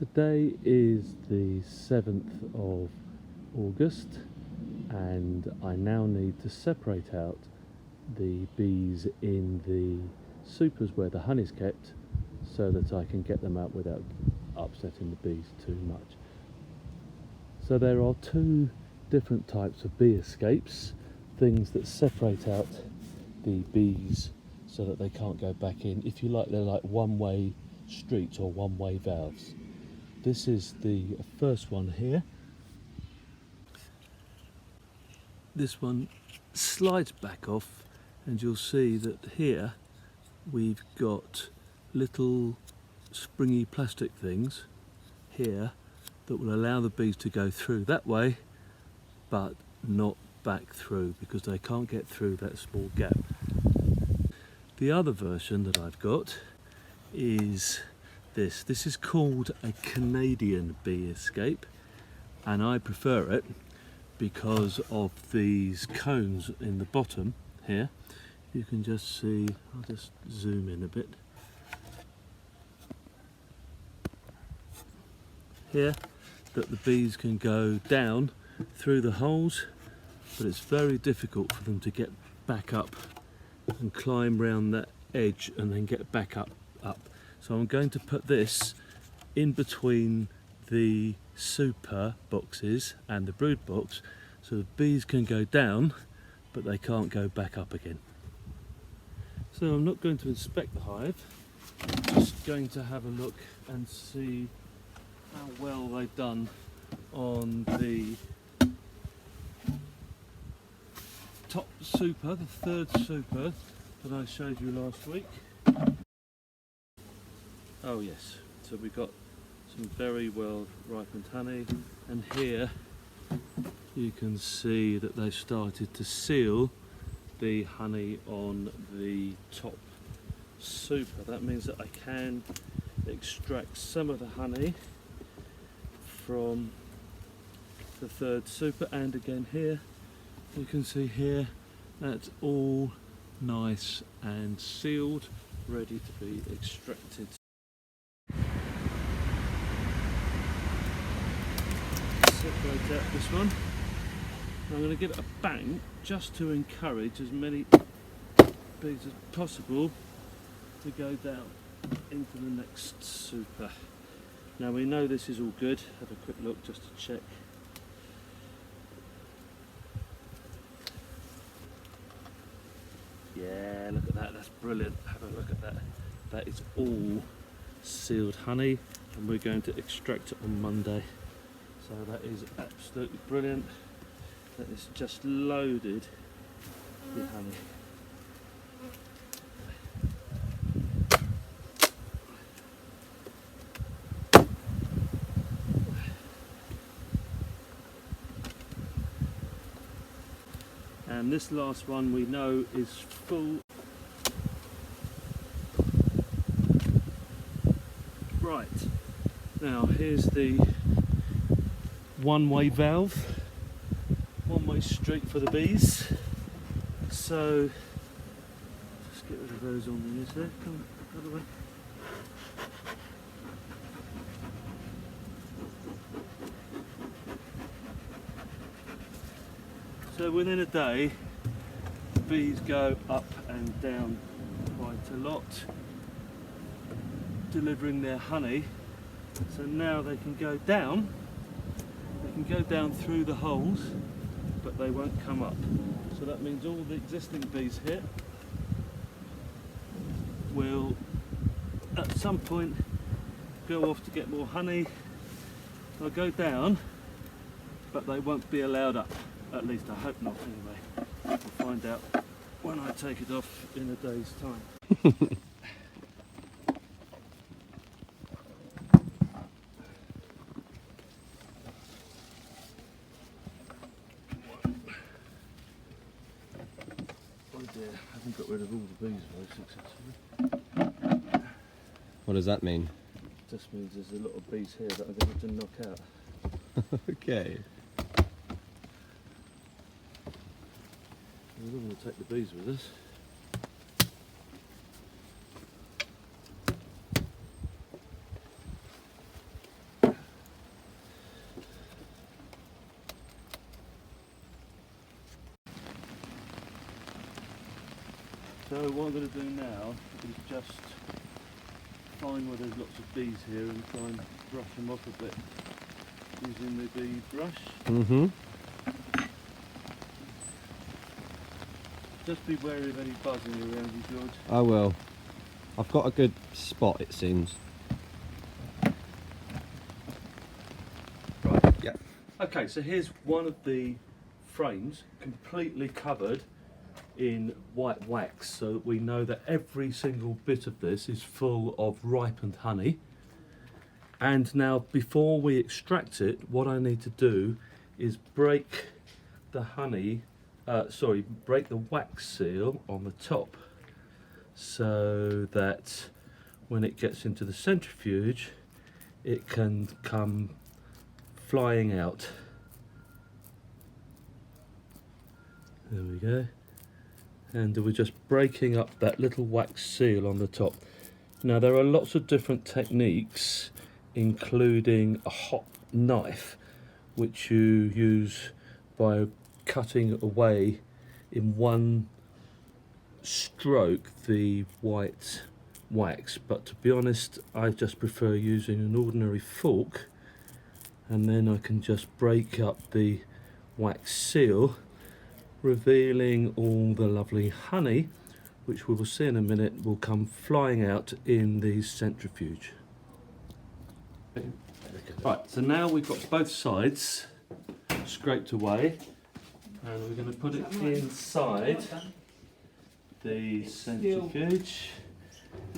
Today is the 7th of August and I now need to separate out the bees in the supers where the honey's kept so that I can get them out without upsetting the bees too much. So there are two different types of bee escapes, things that separate out the bees so that they can't go back in. If you like, they're like one-way streets or one-way valves. This is the first one here. This one slides back off and you'll see that here we've got little springy plastic things here that will allow the bees to go through that way but not back through because they can't get through that small gap. The other version that I've got is this. This is called a Canadian bee escape and I prefer it because of these cones in the bottom here. You can just see, I'll just zoom in a bit. Here, that the bees can go down through the holes, but it's very difficult for them to get back up and climb round that edge and then get back up. So I'm going to put this in between the super boxes and the brood box so the bees can go down but they can't go back up again. So I'm not going to inspect the hive, I'm just going to have a look and see how well they've done on the top super, the third super that I showed you last week. Oh yes, so we've got some very well ripened honey, and here you can see that they've started to seal the honey on the top super. That means that I can extract some of the honey from the third super, and again here you can see here that's all nice and sealed, ready to be extracted. Separate out this one. I'm going to give it a bang just to encourage as many bees as possible to go down into the next super. Now we know this is all good. Have a quick look just to check. Yeah, look at that, that's brilliant. Have a look at that. That is all sealed honey and we're going to extract it on Monday. So that is absolutely brilliant. That is just loaded with honey. And this last one we know is full. Right, now here's the one-way valve, one-way street for the bees. So just get rid of those on the edge there. Come on, out of the way. So within a day, the bees go up and down quite a lot, delivering their honey. So now they can go down. They can go down through the holes, but they won't come up. So that means all the existing bees here will, at some point, go off to get more honey. They'll go down, but they won't be allowed up. At least I hope not, anyway. We'll find out when I take it off in a day's time. I haven't got rid of all the bees very successfully. What does that mean? Just means there's a lot of bees here that I'm going to knock out. Okay. We don't want to take the bees with us. So what I'm going to do now is just find where there's lots of bees here and try and brush them off a bit using the bee brush. Mm-hmm. Just be wary of any buzzing around you, George. I will. I've got a good spot, it seems. Right. Yeah. Okay, so here's one of the frames completely covered in white wax, so that we know that every single bit of this is full of ripened honey. And now, before we extract it, what I need to do is break the break the wax seal on the top, so that when it gets into the centrifuge, it can come flying out. There we go. And we're just breaking up that little wax seal on the top. Now, there are lots of different techniques, including a hot knife, which you use by cutting away in one stroke the white wax. But to be honest, I just prefer using an ordinary fork, and then I can just break up the wax seal, revealing all the lovely honey, which we will see in a minute will come flying out in the centrifuge. Right, so now we've got both sides scraped away, and we're going to put it inside the centrifuge.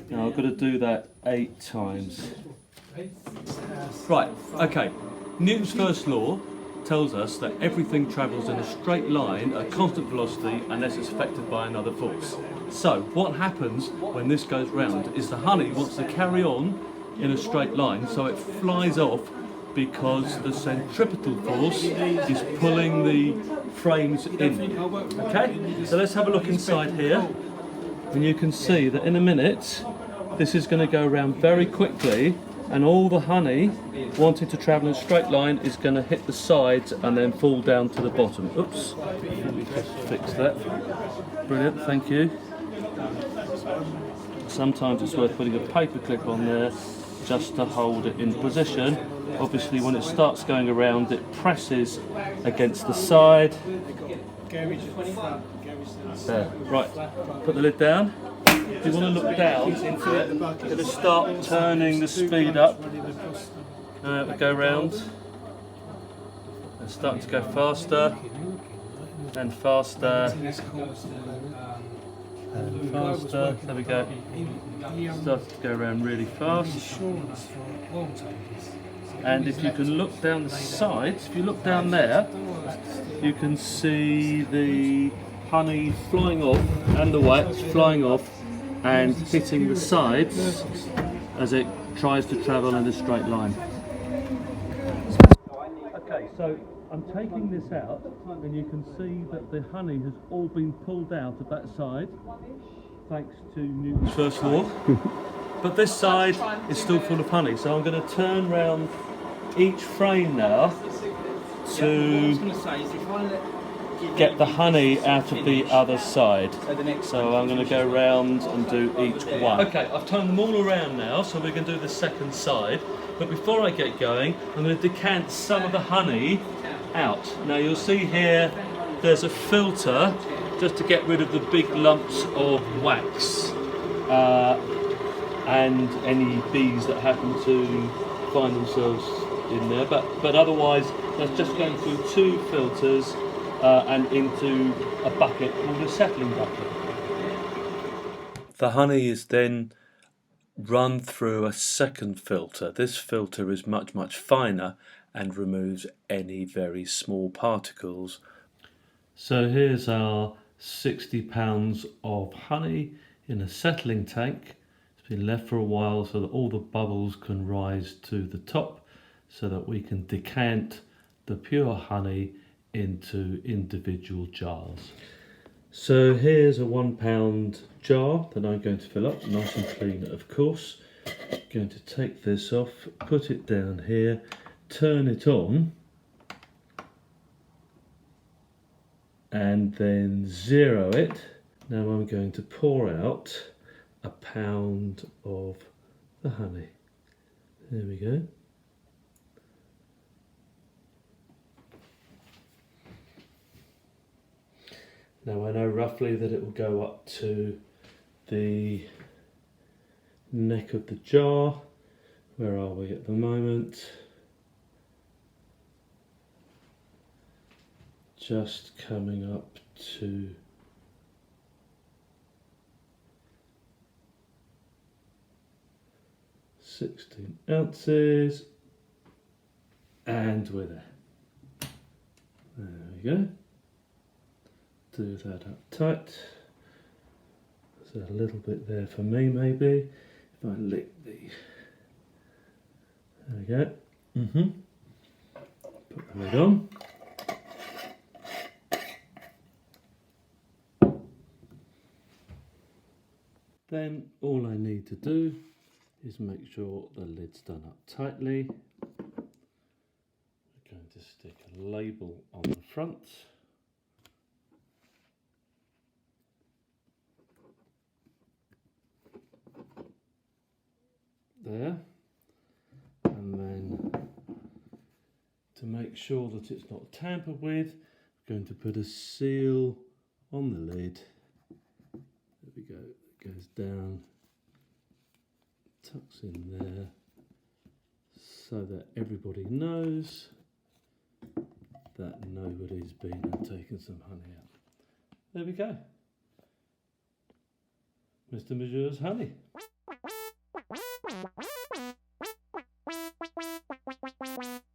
Now I've got to do that 8 times. Right, okay. Newton's first law tells us that everything travels in a straight line at constant velocity unless it's affected by another force. So what happens when this goes round is the honey wants to carry on in a straight line, so it flies off because the centripetal force is pulling the frames in. Okay, so let's have a look inside here, and you can see that in a minute this is going to go around very quickly, and all the honey wanting to travel in a straight line is going to hit the sides and then fall down to the bottom. Oops, let me just fix that. Brilliant, thank you. Sometimes it's worth putting a paper clip on there just to hold it in position. Obviously when it starts going around, it presses against the side. There, right, put the lid down. If you want to look down into it, it'll start turning the speed up. We go round. It's starting to go faster and faster and faster. There we go. Starts to go around really fast. And if you can look down the sides, if you look down there, you can see the honey flying off and the wax flying off and hitting the sides as it tries to travel in a straight line. Okay, so I'm taking this out, and you can see that the honey has all been pulled out of that side, thanks to Newton's first law. But this side is still full of honey, so I'm going to turn round each frame now to get the honey out of the other side. So I'm going to go round and do each one. Okay, I've turned them all around now, so we're going to do the second side. But before I get going, I'm going to decant some of the honey out. Now you'll see here there's a filter just to get rid of the big lumps of wax and any bees that happen to find themselves in there. But otherwise, that's just going through 2 filters and into a bucket called a settling bucket. The honey is then run through a second filter. This filter is much, much finer and removes any very small particles. So here's our 60 pounds of honey in a settling tank. It's been left for a while so that all the bubbles can rise to the top, so that we can decant the pure honey into individual jars. So here's a 1 pound jar that I'm going to fill up, nice and clean of course. I'm going to take this off, put it down here, turn it on, and then zero it Now I'm going to pour out a pound of the honey. There we go. Now I know roughly that it will go up to the neck of the jar. Where are we at the moment? Just coming up to 16 ounces, and we're there. There we go. Do that up tight. There's a little bit there for me maybe. If I lick the... There we go. Put the lid on. Then all I need to do is make sure the lid's done up tightly. We're going to stick a label on the front. There. And then to make sure that it's not tampered with, I'm going to put a seal on the lid. There we go. It goes down, tucks in there, so that everybody knows that nobody's been and taken some honey out. There we go. Mr. Mesure's honey.